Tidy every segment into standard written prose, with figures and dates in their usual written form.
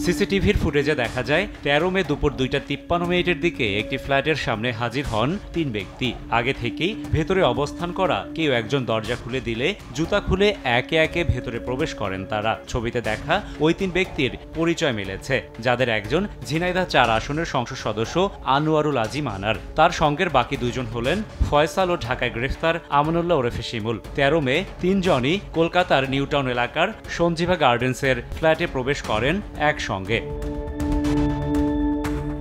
সিসিটিভির ফুটেজে দেখা যায় ১৩ মে দুপুর ২:৫৩ দিকে একটি ফ্ল্যাটের সামনে হাজির হন ৩ ব্যক্তি। আগে থেকেই ভেতরে অবস্থান করা কেউ একজন দরজা খুলে দিলে জুতা খুলে একে একে ভেতরে প্রবেশ করেন তারা। ছবিতে দেখা ওই ৩ ব্যক্তির পরিচয় মিলেছে, যাদের একজন ঝিনাইদহ ৪ আসনের সংসদ সদস্য আনোয়ারুল আজিম আনার। তার সঙ্গের বাকি ২ জন হলেন ফয়সাল ও ঢাকায় গ্রেফতার আমানুল্লাহ ওরফে শিমুল। ১৩ মে ৩ জনই কলকাতার নিউটাউন এলাকার সঞ্জীভা গার্ডেন্সের ফ্ল্যাটে প্রবেশ করেন একসঙ্গে।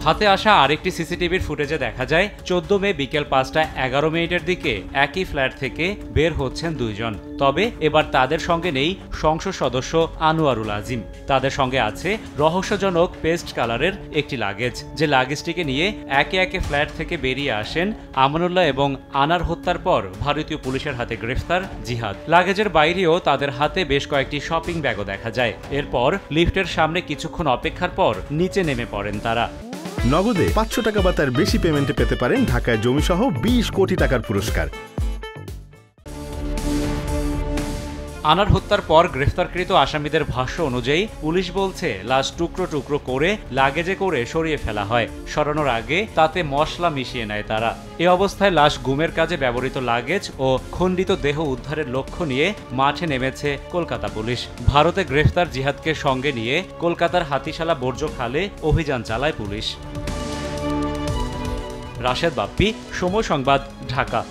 হাতে আসা আরেকটি সিসিটিভির ফুটেজে দেখা যায় ১৪ মে বিকেল ৫:১১ দিকে একই ফ্ল্যাট থেকে বের হচ্ছেন ২ জন। তবে এবার তাদের সঙ্গে নেই সংসদ সদস্য আনোয়ারুল আজিম। তাদের সঙ্গে আছে রহস্যজনক পেস্ট কালারের একটি লাগেজ। যে লাগেজটিকে নিয়ে একে একে ফ্ল্যাট থেকে বেরিয়ে আসেন আমানুল্লাহ এবং আনার হত্যার পর ভারতীয় পুলিশের হাতে গ্রেফতার জিহাদ। লাগেজের বাইরেও তাদের হাতে বেশ কয়েকটি শপিং ব্যাগও দেখা যায়। এরপর লিফটের সামনে কিছুক্ষণ অপেক্ষার পর নিচে নেমে পড়েন তারা। নগদে ৫০০ টাকা বা তার বেশি পেমেন্টে পেতে পারেন ঢাকায় জমিসহ ২০ কোটি টাকার পুরস্কার। আনার হত্যার পর গ্রেফতারকৃত আসামিদের ভাষ্য অনুযায়ী পুলিশ বলছে লাশ টুকরো টুকরো করে লাগেজে করে সরিয়ে ফেলা হয়। সরানোর আগে তাতে মশলা মিশিয়ে নেয় তারা। এ অবস্থায় লাশ গুমের কাজে ব্যবহৃত লাগেজ ও খণ্ডিত দেহ উদ্ধারের লক্ষ্য নিয়ে মাঠে নেমেছে কলকাতা পুলিশ। ভারতে গ্রেফতার জিহাদকে সঙ্গে নিয়ে কলকাতার হাতিশালা বর্জ্য খালে অভিযান চালায় পুলিশ। রাশেদ বাপ্পি, সময় সংবাদ, ঢাকা।